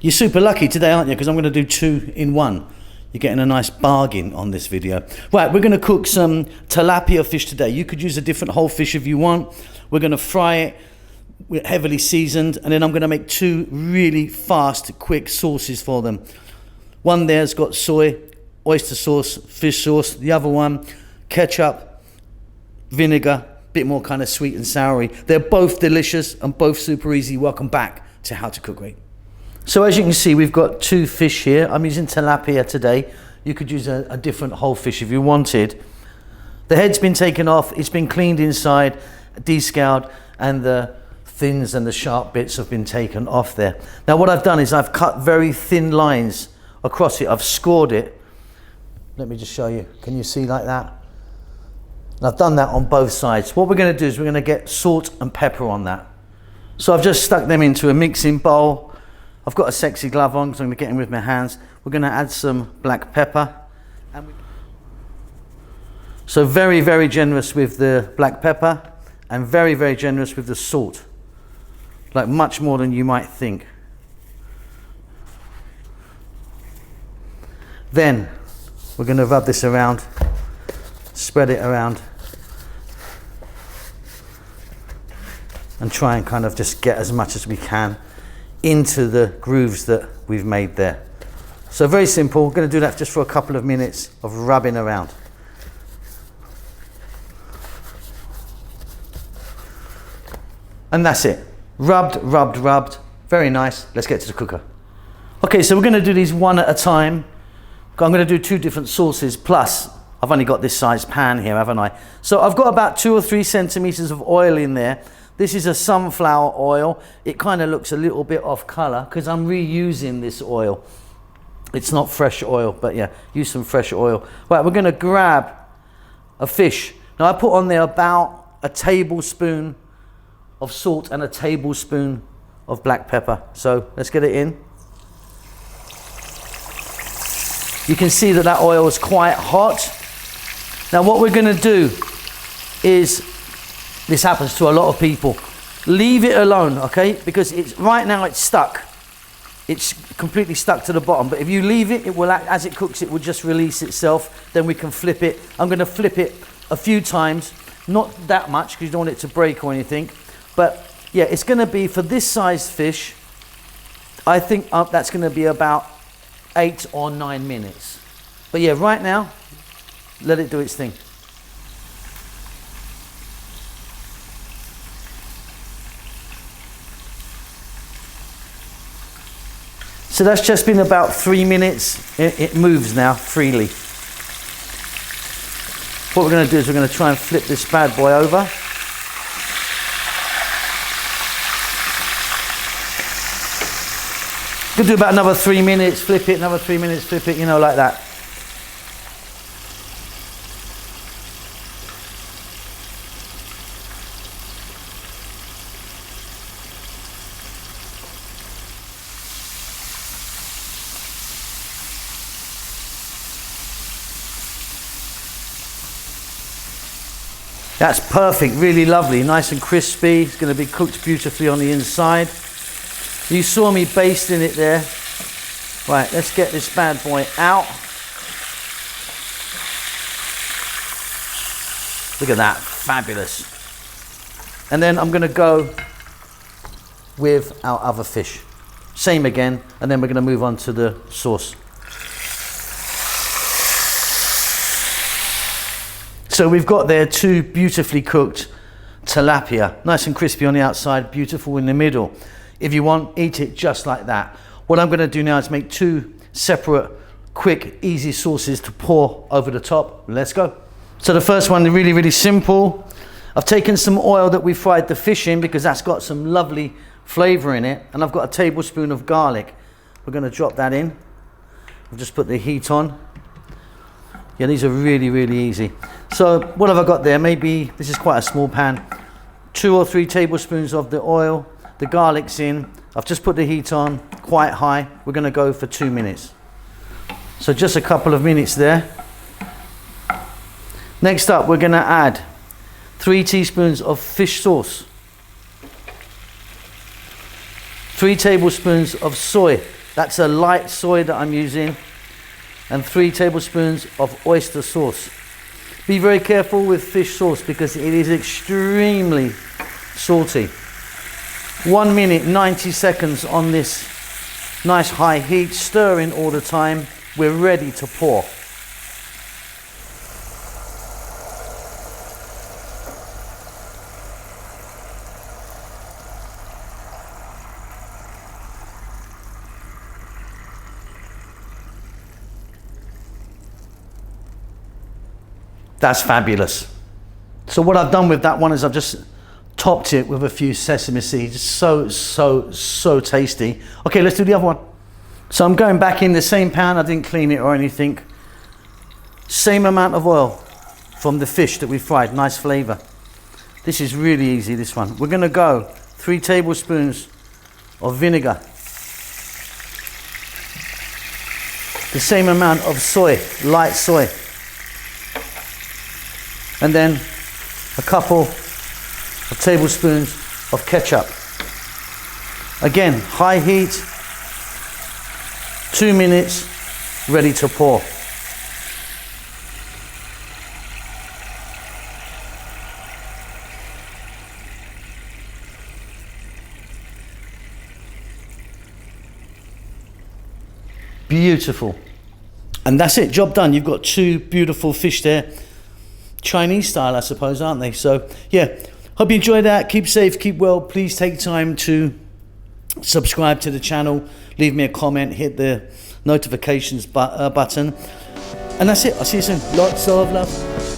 You're super lucky today, aren't you? Because I'm going to do 2 in 1. You're getting a nice bargain on this video. Right, we're going to cook some tilapia fish today. You could use a different whole fish if you want. We're going to fry it with heavily seasoned, and then I'm going to make 2 really fast, quick sauces for them. One there's got soy, oyster sauce, fish sauce. The other one, ketchup, vinegar, bit more kind of sweet and soury. They're both delicious and both super easy. Welcome back to How to Cook Great. So as you can see, we've got 2 fish here. I'm using tilapia today. You could use a different whole fish if you wanted. The head's been taken off, it's been cleaned inside, descaled, and the fins and the sharp bits have been taken off there. Now what I've done is I've cut very thin lines across it. I've scored it. Let me just show you. Can you see like that? And I've done that on both sides. What we're going to do is we're going to get salt and pepper on that. So I've just stuck them into a mixing bowl. I've got a sexy glove on because I'm going to get in with my hands. We're going to add some black pepper. So very, very generous with the black pepper and very, very generous with the salt. Like much more than you might think. Then we're going to rub this around, spread it around, and try and kind of just get as much as we can into the grooves that we've made there. So very simple. We're going to do that just for a couple of minutes of rubbing around. And that's it. Rubbed, rubbed, rubbed. Very nice. Let's get to the cooker. Okay, so we're going to do these one at a time. I'm going to do 2 different sauces, plus I've only got this size pan here, haven't I? So I've got about 2 or 3 centimeters of oil in there. This is a sunflower oil. It kind of looks a little bit off color because I'm reusing this oil. It's not fresh oil, but yeah, use some fresh oil. Right, we're going to grab a fish. Now I put on there about a tablespoon of salt and a tablespoon of black pepper. So let's get it in. You can see that that oil is quite hot. Now what we're going to do is, this happens to a lot of people, leave it alone, okay? Because it's right now it's stuck. It's completely stuck to the bottom. But if you leave it, it will, as it cooks, it will just release itself. Then we can flip it. I'm going to flip it a few times, not that much because you don't want it to break or anything. But yeah, it's going to be, for this size fish, I think that's going to be about 8 or 9 minutes. But yeah, right now, let it do its thing. So that's just been about 3 minutes. It moves now freely. What we're going to do is we're going to try and flip this bad boy over. We'll do about another 3 minutes, flip it, another 3 minutes, flip it, you know, like that. That's perfect, really lovely, nice and crispy. It's going to be cooked beautifully on the inside. You saw me basting it there. Right, let's get this bad boy out. Look at that, fabulous. And then I'm going to go with our other fish. Same again, and then we're going to move on to the sauce. So we've got there 2 beautifully cooked tilapia, nice and crispy on the outside, beautiful in the middle. If you want, eat it just like that. What I'm going to do now is make 2 separate, quick, easy sauces to pour over the top. Let's go. So the first one, really, really simple. I've taken some oil that we fried the fish in because that's got some lovely flavor in it. And I've got a tablespoon of garlic. We're going to drop that in. I've just put the heat on. Yeah, these are really, really easy. So what have I got there? Maybe, this is quite a small pan, 2 or 3 tablespoons of the oil. The garlic's in. I've just put the heat on quite high. We're going to go for 2 minutes. So just a couple of minutes there. Next up, we're going to add 3 teaspoons of fish sauce, 3 tablespoons of soy. That's a light soy that I'm using, and 3 tablespoons of oyster sauce. Be very careful with fish sauce because it is extremely salty. 1 minute 90 seconds on this nice high heat, stirring all the time. We're ready to pour. That's fabulous. So what I've done with that one is I've just topped it with a few sesame seeds. So tasty. Okay, let's do the other one. So I'm going back in the same pan. I didn't clean it or anything. Same amount of oil from the fish that we fried. Nice flavor. This is really easy, this one. We're gonna go 3 tablespoons of vinegar. The same amount of soy, light soy. And then a couple of tablespoons of ketchup. Again, high heat, 2 minutes, ready to pour. Beautiful. And that's it, job done. You've got 2 beautiful fish there. Chinese style, I suppose, aren't they? So yeah, hope you enjoyed that. Keep safe, keep well. Please take time to subscribe to the channel, leave me a comment, hit the notifications button, and that's it. I'll see you soon. Lots of love.